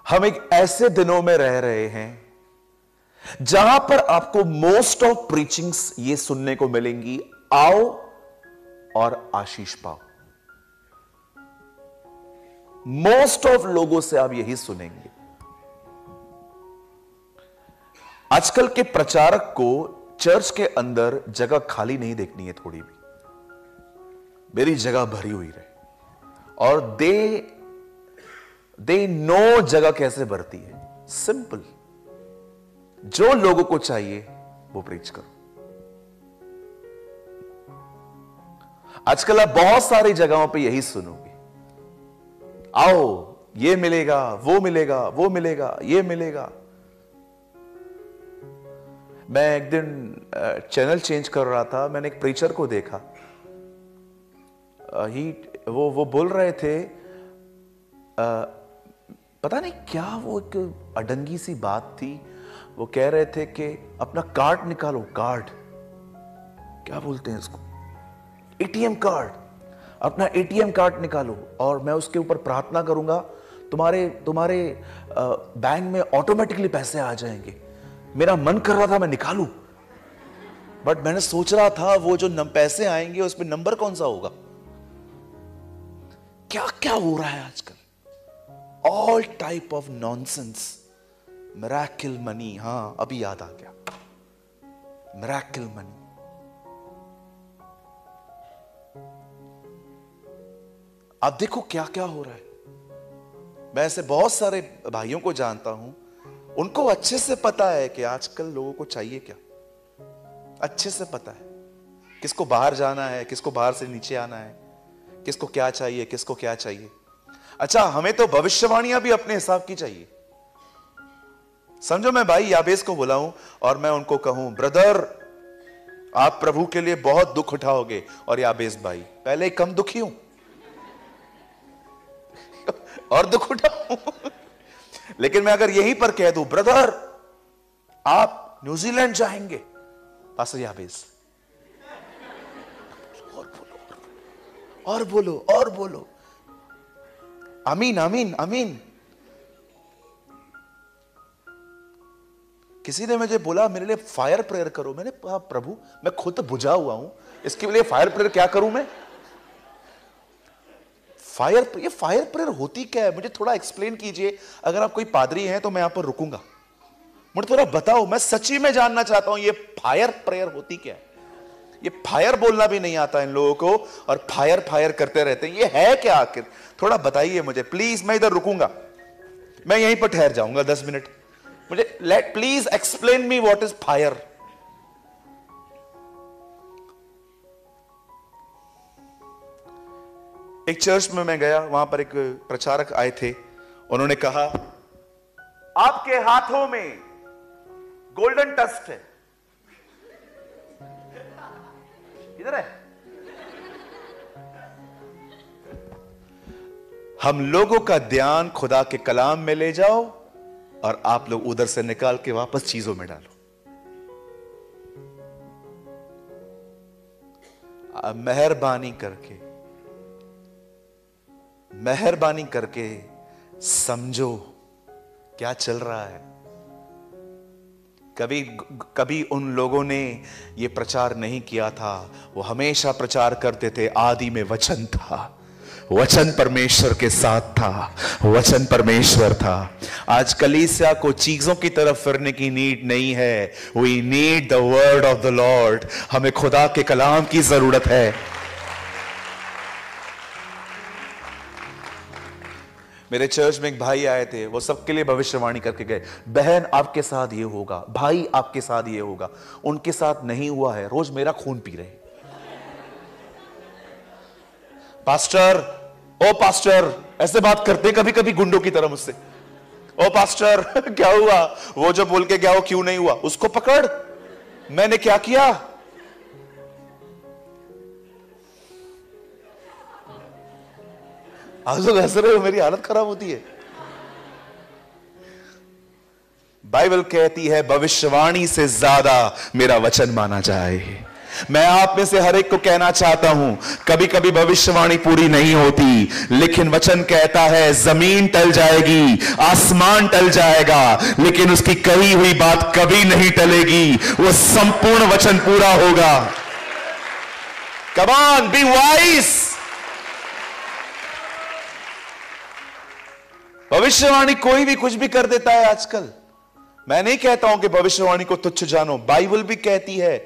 हम एक ऐसे दिनों में रह रहे हैं जहां पर आपको मोस्ट ऑफ प्रीचिंग्स ये सुनने को मिलेंगी, आओ और आशीष पाओ। मोस्ट ऑफ लोगों से आप यही सुनेंगे। आजकल के प्रचारक को चर्च के अंदर जगह खाली नहीं देखनी है, थोड़ी भी मेरी जगह भरी हुई रहे। और दे नो जगह कैसे भरती है। सिंपल, जो लोगों को चाहिए वो प्रीच करो। आजकल आप बहुत सारी जगहों पे यही सुनोगे, आओ ये मिलेगा, वो मिलेगा, वो मिलेगा, ये मिलेगा। मैं एक दिन चैनल चेंज कर रहा था, मैंने एक प्रीचर को देखा। वो बोल रहे थे, पता नहीं क्या वो एक अडंगी सी बात थी। वो कह रहे थे कि अपना कार्ड निकालो, कार्ड क्या बोलते हैं इसको, एटीएम कार्ड, अपना एटीएम कार्ड निकालो और मैं उसके ऊपर प्रार्थना करूंगा, तुम्हारे बैंक में ऑटोमेटिकली पैसे आ जाएंगे। मेरा मन कर रहा था मैं निकालूं, बट मैंने सोच रहा था वो जो पैसे आएंगे उसमें नंबर कौन सा होगा। क्या क्या हो रहा है आजकल, all type of nonsense. Miracle money, हां अभी याद आ गया, मिरेकल मनी। आप देखो क्या क्या हो रहा है। मैं ऐसे बहुत सारे भाइयों को जानता हूं, उनको अच्छे से पता है कि आजकल लोगों को चाहिए क्या। अच्छे से पता है किसको बाहर जाना है, किसको बाहर से नीचे आना है, किसको क्या चाहिए, किसको क्या चाहिए। अच्छा, हमें तो भविष्यवाणियां भी अपने हिसाब की चाहिए। समझो मैं भाई याबेस को बुलाऊं और मैं उनको कहूं, ब्रदर आप प्रभु के लिए बहुत दुख उठाओगे, और याबेस भाई पहले ही कम दुखी हूं और दुख उठाऊं। लेकिन मैं अगर यहीं पर कह दूं, ब्रदर आप न्यूजीलैंड जाएंगे, पास्टर याबेस और बोलो और बोलो, आमीन आमीन आमीन। किसी ने मुझे बोला मेरे लिए फायर प्रेयर करो। मैंने कहा प्रभु मैं खुद तो बुझा हुआ हूं, इसके लिए फायर प्रेयर क्या करूं मैं। ये फायर प्रेयर होती क्या है, मुझे थोड़ा एक्सप्लेन कीजिए। अगर आप कोई पादरी हैं तो मैं यहां पर रुकूंगा, मुझे थोड़ा बताओ, मैं सच्ची में जानना चाहता हूं ये फायर प्रेयर होती क्या है। ये फायर बोलना भी नहीं आता इन लोगों को और फायर फायर करते रहते हैं, ये है क्या आखिर, थोड़ा बताइए मुझे प्लीज। मैं इधर रुकूंगा, मैं यहीं पर ठहर जाऊंगा 10 मिनट। मुझे please explain me what is fire. एक चर्च में मैं गया, वहां पर एक प्रचारक आए थे। उन्होंने कहा आपके हाथों में गोल्डन टस्ट है, इधर है। हम लोगों का ध्यान खुदा के कलाम में ले जाओ और आप लोग उधर से निकाल के वापस चीजों में डालो। मेहरबानी करके समझो क्या चल रहा है। कभी उन लोगों ने यह प्रचार नहीं किया था, वो हमेशा प्रचार करते थे आदि में वचन था, वचन परमेश्वर के साथ था, वचन परमेश्वर था। आज कलीसिया को चीजों की तरफ फिरने की नीड नहीं है। We need the word of the Lord. हमें खुदा के कलाम की जरूरत है। मेरे चर्च में एक भाई आए थे, वो सबके लिए भविष्यवाणी करके गए, बहन आपके साथ ये होगा, भाई आपके साथ ये होगा। उनके साथ नहीं हुआ है, रोज मेरा खून पी रहे। पास्टर, ओ पास्टर, ऐसे बात करते कभी कभी गुंडों की तरह मुझसे। ओ पास्टर क्या हुआ, वो जो बोल के गया वो क्यों नहीं हुआ, उसको पकड़, मैंने क्या किया। आज लोग हंस रहे हो, मेरी हालत खराब होती है। बाइबल कहती है भविष्यवाणी से ज्यादा मेरा वचन माना जाए। मैं आप में से हर एक को कहना चाहता हूं, कभी कभी भविष्यवाणी पूरी नहीं होती, लेकिन वचन कहता है जमीन टल जाएगी, आसमान टल जाएगा, लेकिन उसकी कही हुई बात कभी नहीं टलेगी। वो संपूर्ण वचन पूरा होगा। Come on, be wise. भविष्यवाणी कोई भी कुछ भी कर देता है आजकल। मैं नहीं कहता हूं कि भविष्यवाणी को तुच्छ जानो, बाइबल भी कहती है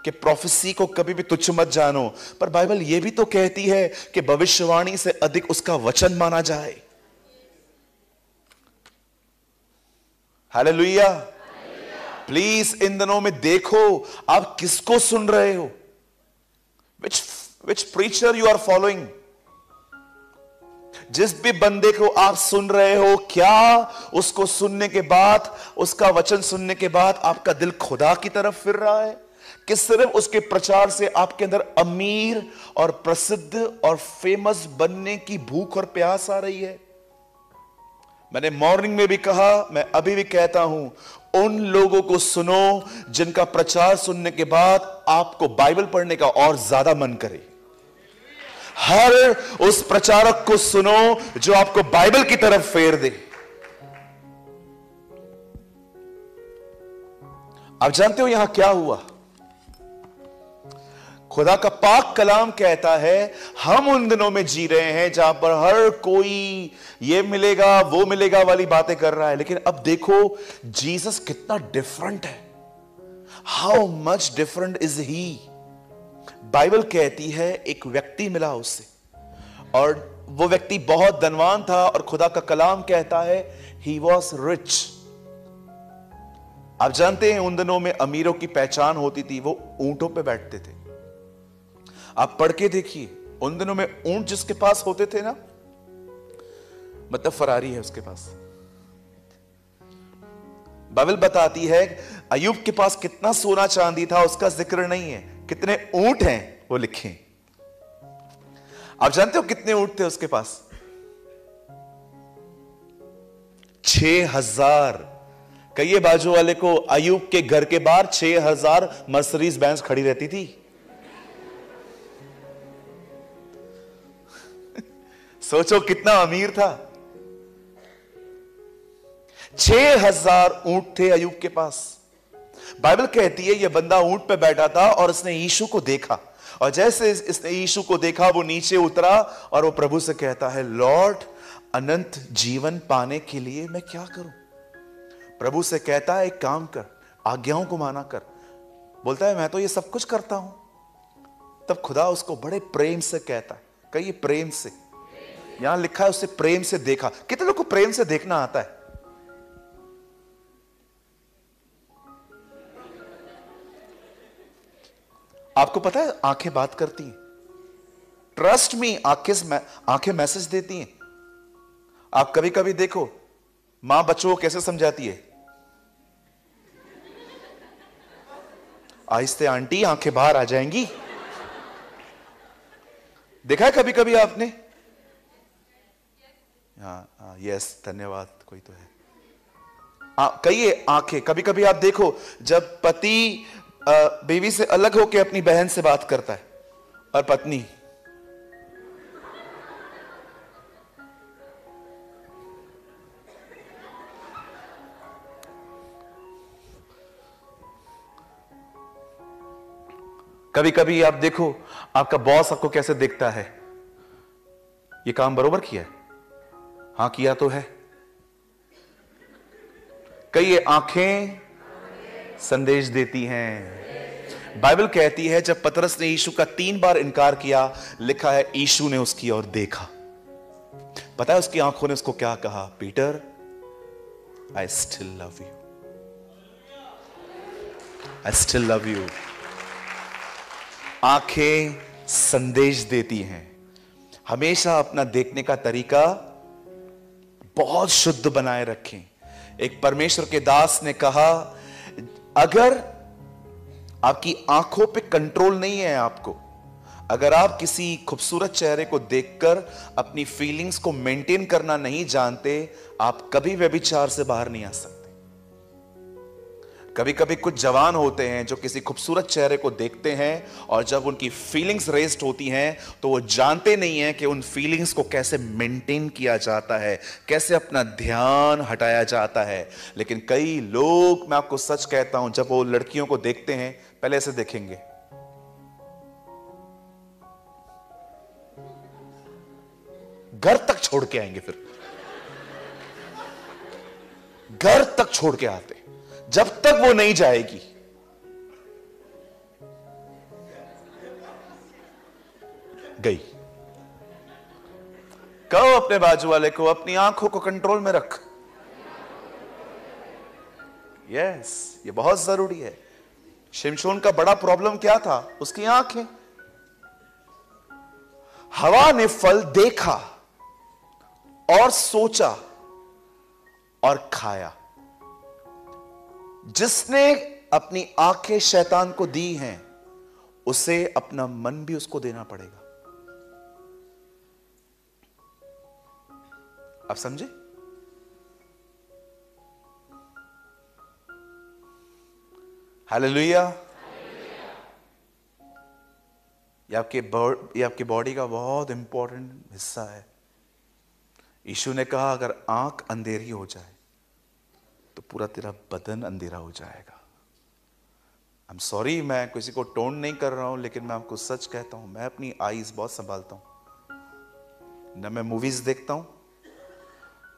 कि प्रोफेसी को कभी भी तुच्छ मत जानो, पर बाइबल यह भी तो कहती है कि भविष्यवाणी से अधिक उसका वचन माना जाए। हालेलुया। प्लीज इन दिनों में देखो आप किसको सुन रहे हो, विच प्रीचर यू आर फॉलोइंग। जिस भी बंदे को आप सुन रहे हो, क्या उसको सुनने के बाद, उसका वचन सुनने के बाद आपका दिल खुदा की तरफ फिर रहा है, कि सिर्फ उसके प्रचार से आपके अंदर अमीर और प्रसिद्ध और फेमस बनने की भूख और प्यास आ रही है? मैंने मॉर्निंग में भी कहा, मैं अभी भी कहता हूं, उन लोगों को सुनो जिनका प्रचार सुनने के बाद आपको बाइबल पढ़ने का और ज्यादा मन करे। हर उस प्रचारक को सुनो जो आपको बाइबल की तरफ फेर दे। आप जानते हो यहां क्या हुआ? खुदा का पाक कलाम कहता है हम उन दिनों में जी रहे हैं जहां पर हर कोई ये मिलेगा वो मिलेगा वाली बातें कर रहा है, लेकिन अब देखो जीसस कितना डिफरेंट है। How much different is he. Bible कहती है एक व्यक्ति मिला उससे, और वो व्यक्ति बहुत धनवान था, और खुदा का कलाम कहता है ही वॉज रिच। आप जानते हैं उन दिनों में अमीरों की पहचान होती थी, वो ऊंटों पे बैठते थे। आप पढ़ के देखिए, उन दिनों में ऊंट जिसके पास होते थे ना, मतलब फरारी है उसके पास। बाइबल बताती है अय्यूब के पास कितना सोना चांदी था उसका जिक्र नहीं है, कितने ऊंट हैं वो लिखे। आप जानते हो कितने ऊंट थे उसके पास? 6000। कहिए बाजू वाले को, अय्यूब के घर के बाहर 6000 मर्सिडीज बेंज खड़ी रहती थी। सोचो कितना अमीर था। 6000 ऊंट थे अय्यूब के पास। बाइबल कहती है यह बंदा ऊंट पे बैठा था और उसने यीशु को देखा, और जैसे इसने यीशु को देखा वो नीचे उतरा और वो प्रभु से कहता है, लॉर्ड अनंत जीवन पाने के लिए मैं क्या करूं? प्रभु से कहता है एक काम कर, आज्ञाओं को माना कर। बोलता है मैं तो ये सब कुछ करता हूं। तब खुदा उसको बड़े प्रेम से कहता है, कहिए प्रेम से। यहां लिखा है उसे प्रेम से देखा। कितने लोग को प्रेम से देखना आता है? आपको पता है आंखें बात करती हैं। ट्रस्ट मी, आंखें मैसेज देती हैं। आप कभी कभी देखो मां बच्चों को कैसे समझाती है, आहिस्ते आंटी आंखें बाहर आ जाएंगी। देखा है कभी कभी आपने? हाँ, यस, धन्यवाद, कोई तो है। कहिए आंखें। कभी कभी आप देखो जब पति बीवी से अलग होकर अपनी बहन से बात करता है, और पत्नी कभी कभी आप देखो आपका बॉस आपको कैसे देखता है, ये काम बरोबर किया है? हां किया तो है। कई आंखें संदेश देती हैं। बाइबल कहती है जब पतरस ने यीशु का 3 बार इनकार किया, लिखा है यीशु ने उसकी ओर देखा। पता है उसकी आंखों ने उसको क्या कहा? Peter, I still love you, I still love you. आंखें संदेश देती हैं। हमेशा अपना देखने का तरीका बहुत शुद्ध बनाए रखें। एक परमेश्वर के दास ने कहा, अगर आपकी आंखों पे कंट्रोल नहीं है आपको, अगर आप किसी खूबसूरत चेहरे को देखकर अपनी फीलिंग्स को मेंटेन करना नहीं जानते, आप कभी व्यभिचार से बाहर नहीं आ सकते। कभी कभी कुछ जवान होते हैं जो किसी खूबसूरत चेहरे को देखते हैं और जब उनकी फीलिंग्स रेस्ट होती हैं तो वो जानते नहीं हैं कि उन फीलिंग्स को कैसे मेंटेन किया जाता है, कैसे अपना ध्यान हटाया जाता है। लेकिन कई लोग, मैं आपको सच कहता हूं, जब वो लड़कियों को देखते हैं पहले ऐसे देखेंगे, घर तक छोड़ के आएंगे, फिर घर तक छोड़ के आते, जब तक वो नहीं जाएगी। गई। कहो अपने बाजू वाले को, अपनी आंखों को कंट्रोल में रख। यस, ये बहुत जरूरी है। शिमशोन का बड़ा प्रॉब्लम क्या था? उसकी आंखें। हवा ने फल देखा और सोचा और खाया। जिसने अपनी आंखें शैतान को दी हैं, उसे अपना मन भी उसको देना पड़ेगा। आप समझे? हालेलुया। ये आपकी बॉडी का बहुत इंपॉर्टेंट हिस्सा है। यीशु ने कहा अगर आंख अंधेरी हो जाए तो पूरा तेरा बदन अंधेरा हो जाएगा। आई एम सॉरी, मैं किसी को टोन नहीं कर रहा हूं, लेकिन मैं आपको सच कहता हूं, मैं अपनी आईज बहुत संभालता हूं। ना मैं मूवीज देखता हूं,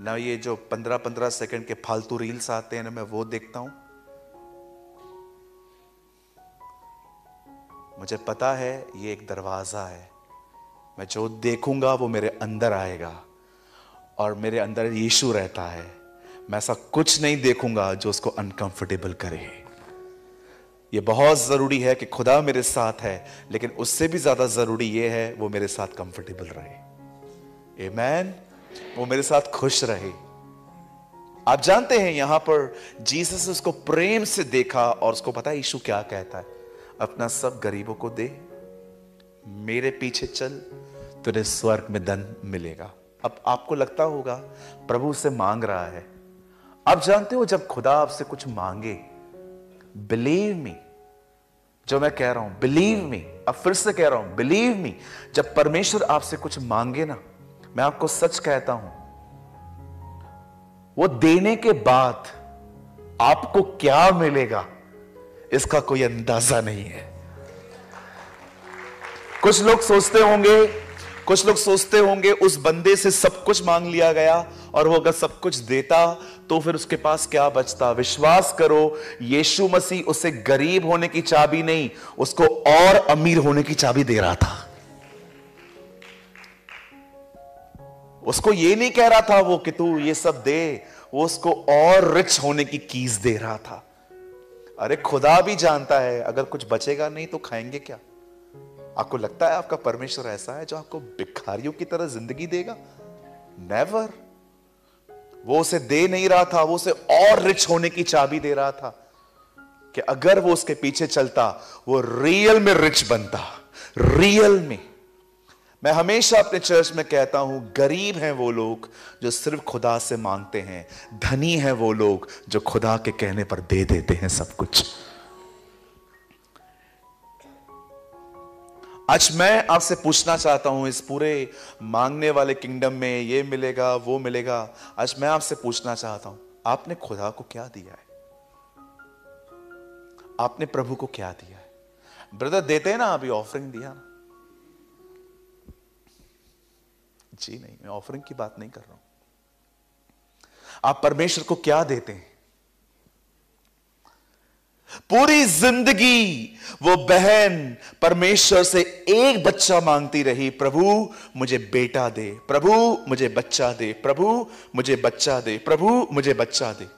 ना ये जो 15-15 सेकंड के फालतू रील्स आते हैं, ना मैं वो देखता हूं। मुझे पता है ये एक दरवाजा है, मैं जो देखूंगा वो मेरे अंदर आएगा और मेरे अंदर यीशु रहता है। मैं ऐसा कुछ नहीं देखूंगा जो उसको अनकंफर्टेबल करे। ये बहुत जरूरी है कि खुदा मेरे साथ है, लेकिन उससे भी ज्यादा जरूरी ये है वो मेरे साथ कंफर्टेबल रहे। आमीन। वो मेरे साथ खुश रहे। आप जानते हैं यहां पर जीसस ने उसको प्रेम से देखा और उसको पता है यीशु क्या कहता है, अपना सब गरीबों को दे, मेरे पीछे चल, तुझे स्वर्ग में धन मिलेगा। अब आपको लगता होगा प्रभु से मांग रहा है। आप जानते हो जब खुदा आपसे कुछ मांगे, बिलीव मी, जो मैं कह रहा हूं, बिलीव मी, अब फिर से कह रहा हूं, बिलीव मी, जब परमेश्वर आपसे कुछ मांगे ना, मैं आपको सच कहता हूं, वो देने के बाद आपको क्या मिलेगा इसका कोई अंदाजा नहीं है। कुछ लोग सोचते होंगे उस बंदे से सब कुछ मांग लिया गया और वो अगर सब कुछ देता तो फिर उसके पास क्या बचता। विश्वास करो, यीशु मसीह उसे गरीब होने की चाबी नहीं, उसको और अमीर होने की चाबी दे रहा था। उसको ये नहीं कह रहा था वो कि तू ये सब दे, वो उसको और रिच होने की कीज दे रहा था। अरे खुदा भी जानता है अगर कुछ बचेगा नहीं तो खाएंगे क्या। आपको लगता है आपका परमेश्वर ऐसा है जो आपको भिखारियों की तरह जिंदगी देगा? नेवर। वो उसे दे नहीं रहा था, वो उसे और रिच होने की चाबी दे रहा था कि अगर वो उसके पीछे चलता वो रियल में रिच बनता। रियल में। मैं हमेशा अपने चर्च में कहता हूं, गरीब हैं वो लोग जो सिर्फ खुदा से मांगते हैं, धनी हैं वो लोग जो खुदा के कहने पर दे देते हैं सब कुछ। आज मैं आपसे पूछना चाहता हूं, इस पूरे मांगने वाले किंगडम में ये मिलेगा वो मिलेगा, आज मैं आपसे पूछना चाहता हूं, आपने खुदा को क्या दिया है? आपने प्रभु को क्या दिया है? ब्रदर देते हैं ना, अभी ऑफरिंग दिया ना? जी नहीं, मैं ऑफरिंग की बात नहीं कर रहा हूं। आप परमेश्वर को क्या देते हैं? पूरी जिंदगी वो बहन परमेश्वर से एक बच्चा मांगती रही, प्रभु मुझे बेटा दे, प्रभु मुझे बच्चा दे, प्रभु मुझे बच्चा दे, प्रभु मुझे बच्चा दे।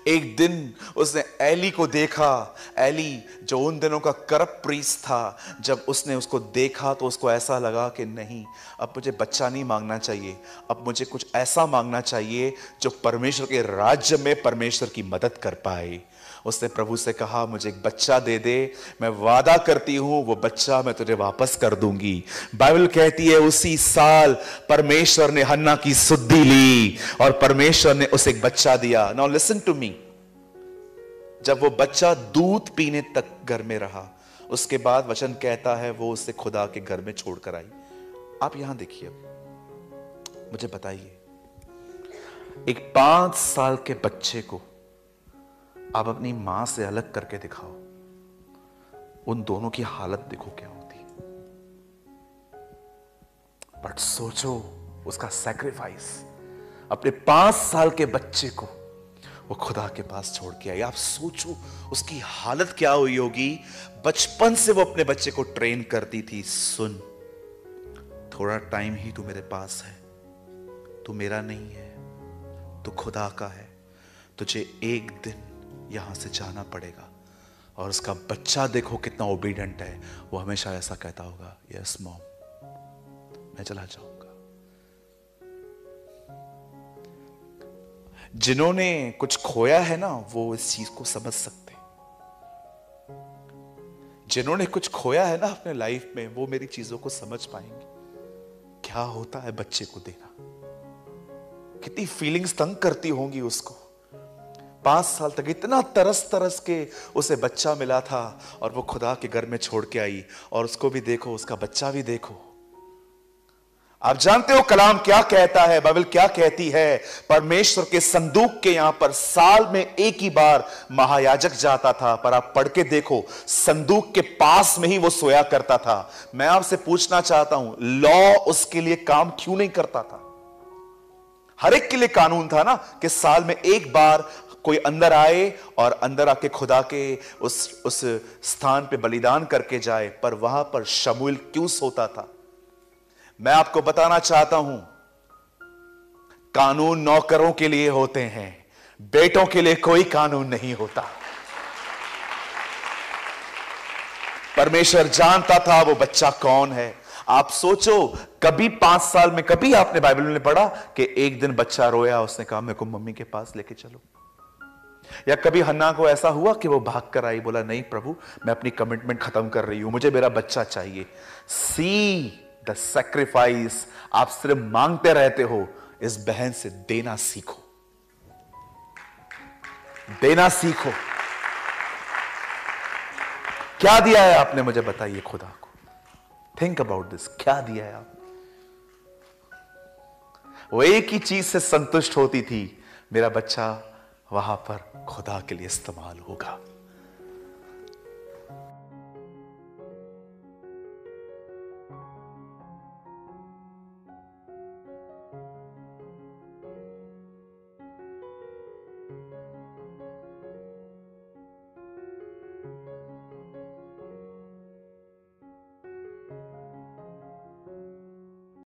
एक दिन उसने एली को देखा। एली जो उन दिनों का करप्ट प्रीस्ट था, जब उसने उसको देखा तो उसको ऐसा लगा कि नहीं, अब मुझे बच्चा नहीं मांगना चाहिए, अब मुझे कुछ ऐसा मांगना चाहिए जो परमेश्वर के राज्य में परमेश्वर की मदद कर पाए। उसने प्रभु से कहा, मुझे एक बच्चा दे दे, मैं वादा करती हूं वो बच्चा मैं तुझे वापस कर दूंगी। बाइबल कहती है उसी साल परमेश्वर ने हन्ना की सुद्धि ली और परमेश्वर ने उसे एक बच्चा दिया। नाउ लिसन टू मी, जब वो बच्चा दूध पीने तक घर में रहा, उसके बाद वचन कहता है वो उसे खुदा के घर में छोड़कर आई। आप यहां देखिए, मुझे बताइए, एक 5 साल के बच्चे को आप अपनी मां से अलग करके दिखाओ, उन दोनों की हालत देखो क्या होती है। बट सोचो उसका सैक्रिफाइस, अपने 5 साल के बच्चे को वो खुदा के पास छोड़ के आई। आप सोचो उसकी हालत क्या हुई होगी। बचपन से वो अपने बच्चे को ट्रेन करती थी, सुन थोड़ा टाइम ही तू मेरे पास है, तू मेरा नहीं है, तू खुदा का है, तुझे एक दिन यहां से जाना पड़ेगा। और उसका बच्चा देखो कितना ओबीडिएंट है, वो हमेशा ऐसा कहता होगा, यस मॉम, मैं चला जाऊंगा। जिन्होंने कुछ खोया है ना, वो इस चीज को समझ सकते हैं। जिन्होंने कुछ खोया है ना अपने लाइफ में, वो मेरी चीजों को समझ पाएंगे। क्या होता है बच्चे को देना, कितनी फीलिंग्स तंग करती होंगी उसको। 5 साल तक इतना तरस तरस के उसे बच्चा मिला था, और वो खुदा के घर में छोड़ के आई। और उसको भी देखो, उसका बच्चा भी देखो। आप जानते हो कलाम क्या कहता है, बाइबल क्या कहती है? परमेश्वर के संदूक के यहां पर साल में एक ही बार महायाजक जाता था। पर आप पढ़ के देखो, संदूक के पास में ही वो सोया करता था। मैं आपसे पूछना चाहता हूं, लॉ उसके लिए काम क्यों नहीं करता था? हर एक के लिए कानून था ना कि साल में एक बार कोई अंदर आए और अंदर आके खुदा के उस स्थान पे बलिदान करके जाए। पर वहां पर शमूएल क्यों सोता था? मैं आपको बताना चाहता हूं, कानून नौकरों के लिए होते हैं, बेटों के लिए कोई कानून नहीं होता। परमेश्वर जानता था वो बच्चा कौन है। आप सोचो, कभी 5 साल में कभी आपने बाइबल में पढ़ा कि एक दिन बच्चा रोया, उसने कहा मेरे को मम्मी के पास लेके चलो? या कभी हन्ना को ऐसा हुआ कि वो भाग कर आई, बोला नहीं प्रभु, मैं अपनी कमिटमेंट खत्म कर रही हूं, मुझे मेरा बच्चा चाहिए? See the sacrifice. आप सिर्फ मांगते रहते हो, इस बहन से देना सीखो, देना सीखो। क्या दिया है आपने, मुझे बताइए खुदा को। थिंक अबाउट दिस, क्या दिया है आपने? वो एक ही चीज से संतुष्ट होती थी, मेरा बच्चा वहां पर खुदा के लिए इस्तेमाल होगा।